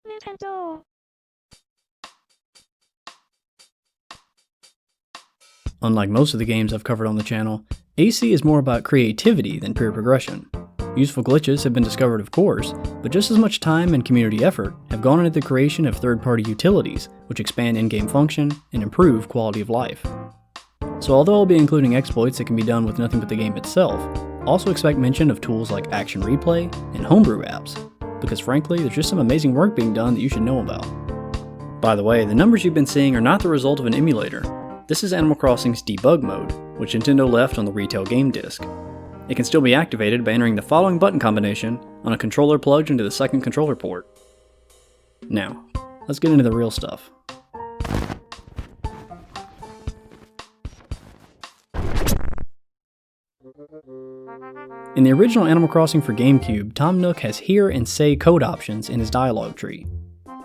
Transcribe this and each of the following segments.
Nintendo. Unlike most of the games I've covered on the channel, AC is more about creativity than pure progression. Useful glitches have been discovered, of course, but just as much time and community effort have gone into the creation of third-party utilities which expand in-game function and improve quality of life. So although I'll be including exploits that can be done with nothing but the game itself, also expect mention of tools like Action Replay and homebrew apps, because frankly, there's just some amazing work being done that you should know about. By the way, the numbers you've been seeing are not the result of an emulator. This is Animal Crossing's debug mode, which Nintendo left on the retail game disc. It can still be activated by entering the following button combination on a controller plugged into the second controller port. Now, let's get into the real stuff. In the original Animal Crossing for Gamecube, Tom Nook has hear and say code options in his dialogue tree.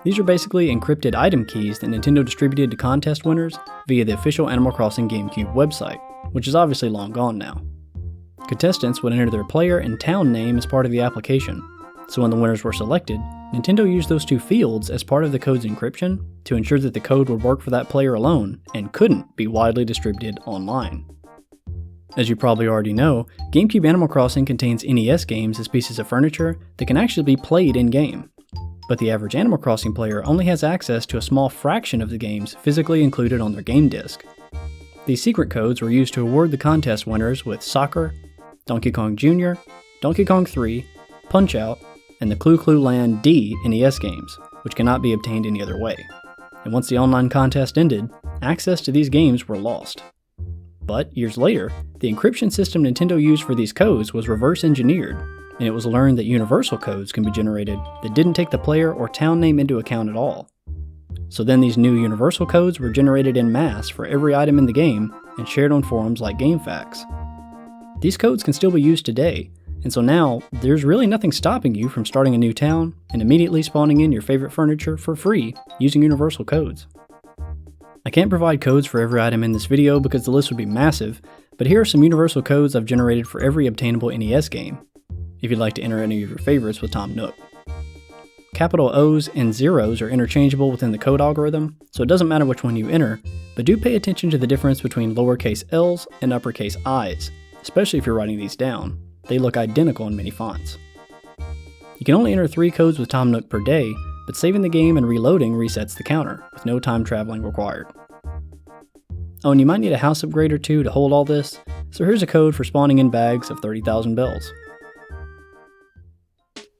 These are basically encrypted item keys that Nintendo distributed to contest winners via the official Animal Crossing Gamecube website, which is obviously long gone now. Contestants would enter their player and town name as part of the application, so when the winners were selected, Nintendo used those two fields as part of the code's encryption to ensure that the code would work for that player alone and couldn't be widely distributed online. As you probably already know, GameCube Animal Crossing contains NES games as pieces of furniture that can actually be played in-game. But the average Animal Crossing player only has access to a small fraction of the games physically included on their game disc. These secret codes were used to award the contest winners with Soccer, Donkey Kong Jr., Donkey Kong 3, Punch-Out!, and the Clu Clu Land D NES games, which cannot be obtained any other way. And once the online contest ended, access to these games were lost. But years later, the encryption system Nintendo used for these codes was reverse engineered, and it was learned that universal codes can be generated that didn't take the player or town name into account at all. So then these new universal codes were generated en masse for every item in the game and shared on forums like GameFAQs. These codes can still be used today, and so now there's really nothing stopping you from starting a new town and immediately spawning in your favorite furniture for free using universal codes. I can't provide codes for every item in this video because the list would be massive, but here are some universal codes I've generated for every obtainable NES game, if you'd like to enter any of your favorites with Tom Nook. Capital O's and zeros are interchangeable within the code algorithm, so it doesn't matter which one you enter, but do pay attention to the difference between lowercase L's and uppercase I's, especially if you're writing these down. They look identical in many fonts. You can only enter 3 codes with Tom Nook per day, but saving the game and reloading resets the counter, with no time traveling required. Oh, and you might need a house upgrade or two to hold all this, so here's a code for spawning in bags of 30,000 bells.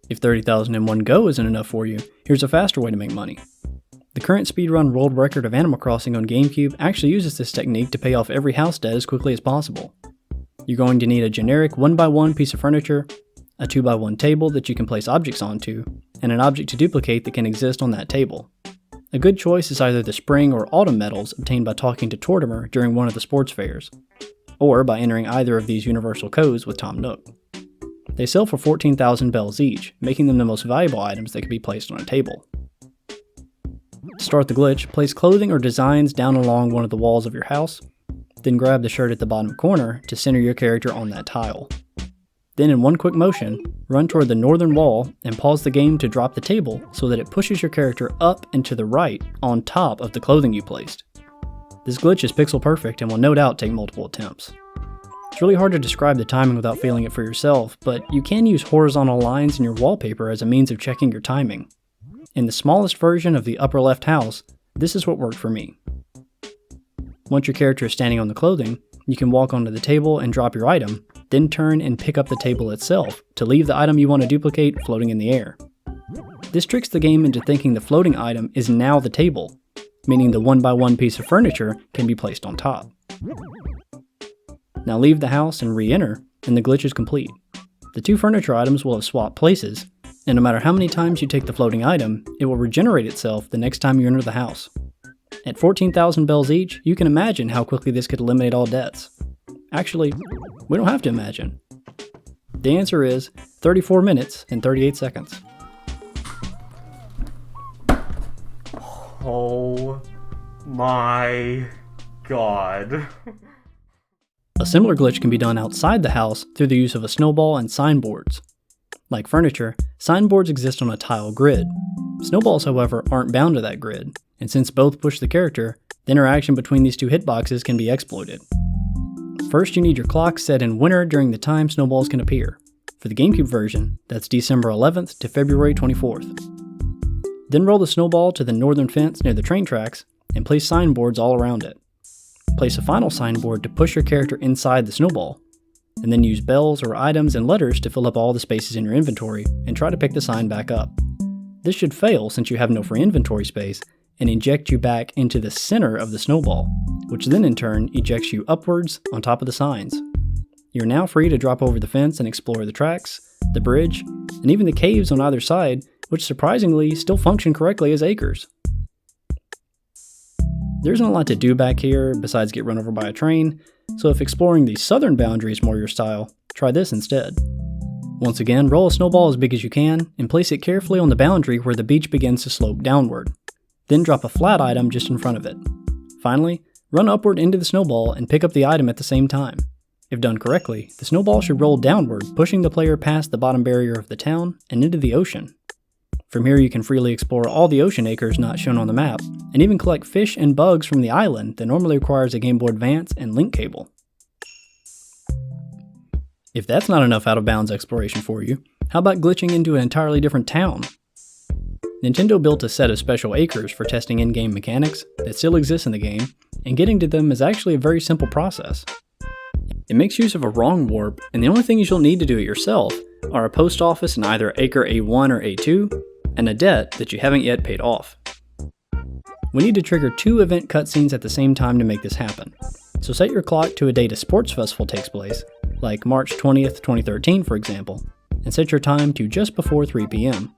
If 30,000 in one go isn't enough for you, here's a faster way to make money. The current speedrun world record of Animal Crossing on GameCube actually uses this technique to pay off every house debt as quickly as possible. You're going to need a generic 1x1 piece of furniture, a 2x1 table that you can place objects onto, and an object to duplicate that can exist on that table. A good choice is either the spring or autumn medals obtained by talking to Tortimer during one of the sports fairs, or by entering either of these universal codes with Tom Nook. They sell for 14,000 bells each, making them the most valuable items that can be placed on a table. To start the glitch, place clothing or designs down along one of the walls of your house, then grab the shirt at the bottom corner to center your character on that tile. Then in one quick motion, run toward the northern wall and pause the game to drop the table so that it pushes your character up and to the right on top of the clothing you placed. This glitch is pixel perfect and will no doubt take multiple attempts. It's really hard to describe the timing without feeling it for yourself, but you can use horizontal lines in your wallpaper as a means of checking your timing. In the smallest version of the upper left house, this is what worked for me. Once your character is standing on the clothing, you can walk onto the table and drop your item, then turn and pick up the table itself to leave the item you want to duplicate floating in the air. This tricks the game into thinking the floating item is now the table, meaning the 1x1 piece of furniture can be placed on top. Now leave the house and re-enter, and the glitch is complete. The 2 furniture items will have swapped places, and no matter how many times you take the floating item, it will regenerate itself the next time you enter the house. At 14,000 bells each, you can imagine how quickly this could eliminate all debts. Actually, we don't have to imagine. The answer is 34 minutes and 38 seconds. Oh my god. A similar glitch can be done outside the house through the use of a snowball and signboards. Like furniture, signboards exist on a tile grid. Snowballs, however, aren't bound to that grid, and since both push the character, the interaction between these two hitboxes can be exploited. First, you need your clock set in winter during the time snowballs can appear. For the Gamecube version, that's December 11th to February 24th. Then roll the snowball to the northern fence near the train tracks and place signboards all around it. Place a final signboard to push your character inside the snowball, and then use bells or items and letters to fill up all the spaces in your inventory and try to pick the sign back up. This should fail since you have no free inventory space and inject you back into the center of the snowball, which then in turn ejects you upwards on top of the signs. You're now free to drop over the fence and explore the tracks, the bridge, and even the caves on either side, which surprisingly still function correctly as acres. There isn't a lot to do back here besides get run over by a train, so if exploring the southern boundary is more your style, try this instead. Once again, roll a snowball as big as you can and place it carefully on the boundary where the beach begins to slope downward. Then drop a flat item just in front of it. Finally, run upward into the snowball and pick up the item at the same time. If done correctly, the snowball should roll downward, pushing the player past the bottom barrier of the town and into the ocean. From here you can freely explore all the ocean acres not shown on the map, and even collect fish and bugs from the island that normally requires a Game Boy Advance and link cable. If that's not enough out-of-bounds exploration for you, how about glitching into an entirely different town? Nintendo built a set of special acres for testing in-game mechanics that still exist in the game, and getting to them is actually a very simple process. It makes use of a wrong warp, and the only things you'll need to do it yourself are a post office in either Acre A1 or A2, and a debt that you haven't yet paid off. We need to trigger 2 event cutscenes at the same time to make this happen, so set your clock to a date a sports festival takes place, like March 20th, 2013 for example, and set your time to just before 3 p.m.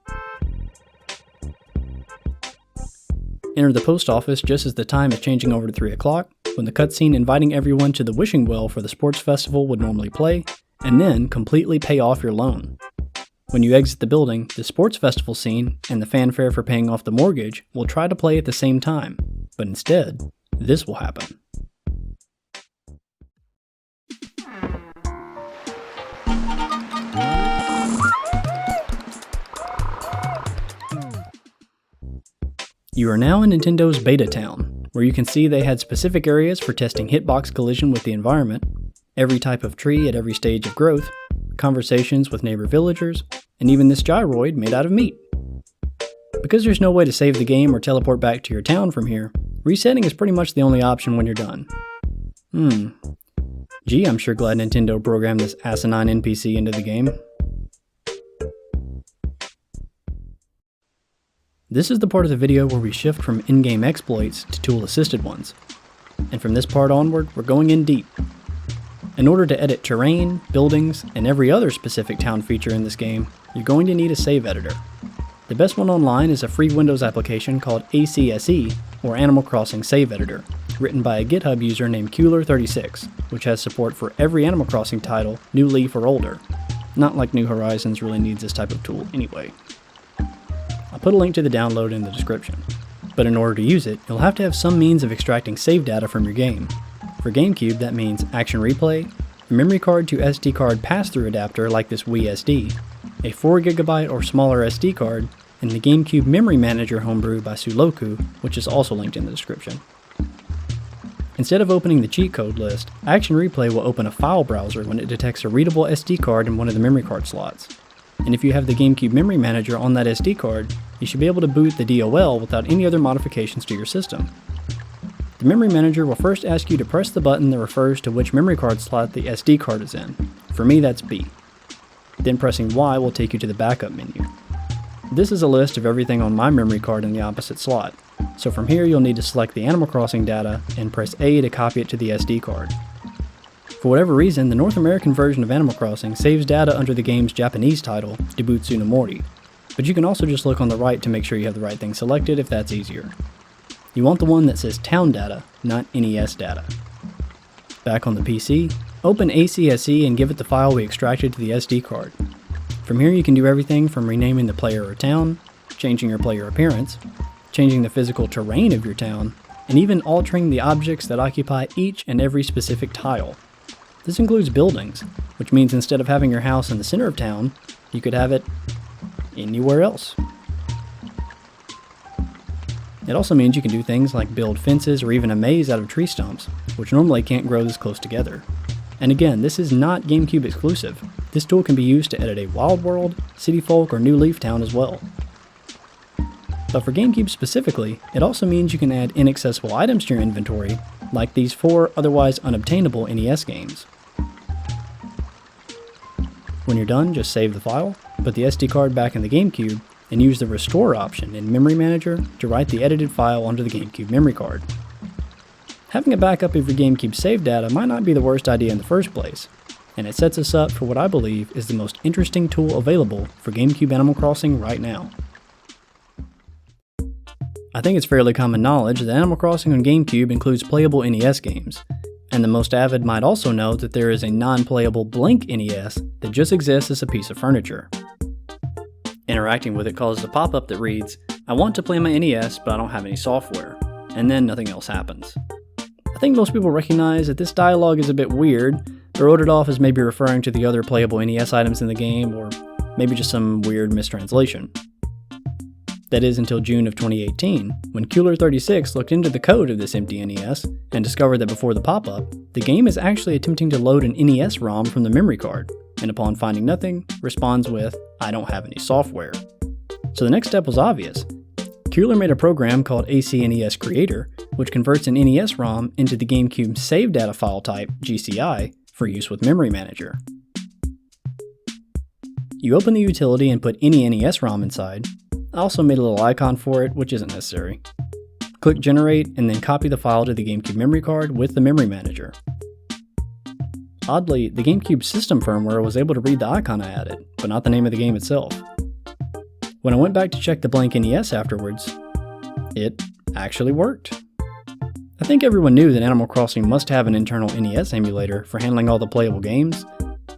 Enter the post office just as the time is changing over to 3 o'clock, when the cutscene inviting everyone to the wishing well for the sports festival would normally play, and then completely pay off your loan. When you exit the building, the sports festival scene and the fanfare for paying off the mortgage will try to play at the same time, but instead, this will happen. You are now in Nintendo's Beta Town, where you can see they had specific areas for testing hitbox collision with the environment, every type of tree at every stage of growth, conversations with neighbor villagers, and even this gyroid made out of meat. Because there's no way to save the game or teleport back to your town from here, resetting is pretty much the only option when you're done. Gee, I'm sure glad Nintendo programmed this asinine NPC into the game. This is the part of the video where we shift from in-game exploits to tool-assisted ones. And from this part onward, we're going in deep. In order to edit terrain, buildings, and every other specific town feature in this game, you're going to need a save editor. The best one online is a free Windows application called ACSE, or Animal Crossing Save Editor, written by a GitHub user named Kueller36, which has support for every Animal Crossing title, New Leaf or older. Not like New Horizons really needs this type of tool anyway. I'll put a link to the download in the description. But in order to use it, you'll have to have some means of extracting save data from your game. For Gamecube, that means Action Replay, a memory card to SD card pass-through adapter like this Wii SD, a 4GB or smaller SD card, and the Gamecube Memory Manager homebrew by Suloku, which is also linked in the description. Instead of opening the cheat code list, Action Replay will open a file browser when it detects a readable SD card in one of the memory card slots. And if you have the Gamecube Memory Manager on that SD card, you should be able to boot the DOL without any other modifications to your system. The Memory Manager will first ask you to press the button that refers to which memory card slot the SD card is in. For me, that's B. Then pressing Y will take you to the backup menu. This is a list of everything on my memory card in the opposite slot. So from here you'll need to select the Animal Crossing data and press A to copy it to the SD card. For whatever reason, the North American version of Animal Crossing saves data under the game's Japanese title, Debutsu no Mori, but you can also just look on the right to make sure you have the right thing selected if that's easier. You want the one that says Town Data, not NES data. Back on the PC, open ACSE and give it the file we extracted to the SD card. From here you can do everything from renaming the player or town, changing your player appearance, changing the physical terrain of your town, and even altering the objects that occupy each and every specific tile. This includes buildings, which means instead of having your house in the center of town, you could have it anywhere else. It also means you can do things like build fences or even a maze out of tree stumps, which normally can't grow this close together. And again, this is not GameCube exclusive. This tool can be used to edit a Wild World, City Folk, or New Leaf Town as well. But for GameCube specifically, it also means you can add inaccessible items to your inventory, like these 4 otherwise unobtainable NES games. When you're done, just save the file, put the SD card back in the GameCube, and use the Restore option in Memory Manager to write the edited file onto the GameCube memory card. Having a backup of your GameCube save data might not be the worst idea in the first place, and it sets us up for what I believe is the most interesting tool available for GameCube Animal Crossing right now. I think it's fairly common knowledge that Animal Crossing on GameCube includes playable NES games, and the most avid might also know that there is a non-playable blank NES that just exists as a piece of furniture. Interacting with it causes a pop-up that reads, "I want to play my NES, but I don't have any software," and then nothing else happens. I think most people recognize that this dialogue is a bit weird, but wrote it off as maybe referring to the other playable NES items in the game, or maybe just some weird mistranslation. That is until June of 2018, when Cooler36 looked into the code of this empty NES and discovered that before the pop-up, the game is actually attempting to load an NES ROM from the memory card, and upon finding nothing, responds with, "I don't have any software." So the next step was obvious. Cooler made a program called ACNES Creator, which converts an NES ROM into the GameCube save data file type, GCI, for use with Memory Manager. You open the utility and put any NES ROM inside. I also made a little icon for it, which isn't necessary. Click Generate, and then copy the file to the GameCube memory card with the Memory Manager. Oddly, the GameCube system firmware was able to read the icon I added, but not the name of the game itself. When I went back to check the blank NES afterwards, it actually worked. I think everyone knew that Animal Crossing must have an internal NES emulator for handling all the playable games,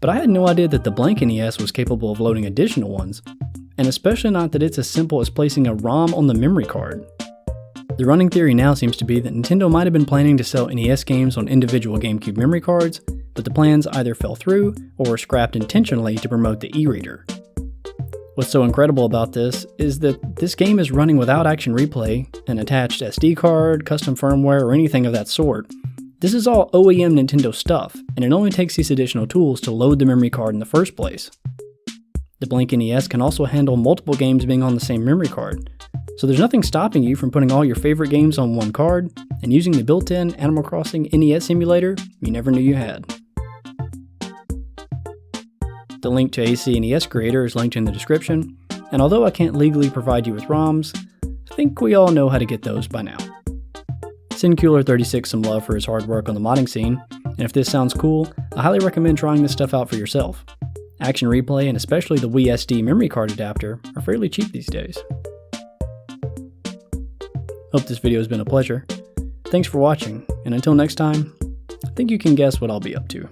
but I had no idea that the blank NES was capable of loading additional ones, and especially not that it's as simple as placing a ROM on the memory card. The running theory now seems to be that Nintendo might have been planning to sell NES games on individual GameCube memory cards, but the plans either fell through or were scrapped intentionally to promote the e-reader. What's so incredible about this is that this game is running without Action Replay, an attached SD card, custom firmware, or anything of that sort. This is all OEM Nintendo stuff, and it only takes these additional tools to load the memory card in the first place. The blank NES can also handle multiple games being on the same memory card, so there's nothing stopping you from putting all your favorite games on one card and using the built-in Animal Crossing NES emulator you never knew you had. The link to ACNES Creator is linked in the description, and although I can't legally provide you with ROMs, I think we all know how to get those by now. Send Cooler36 some love for his hard work on the modding scene, and if this sounds cool, I highly recommend trying this stuff out for yourself. Action Replay and especially the Wii SD memory card adapter are fairly cheap these days. Hope this video has been a pleasure. Thanks for watching, and until next time, I think you can guess what I'll be up to.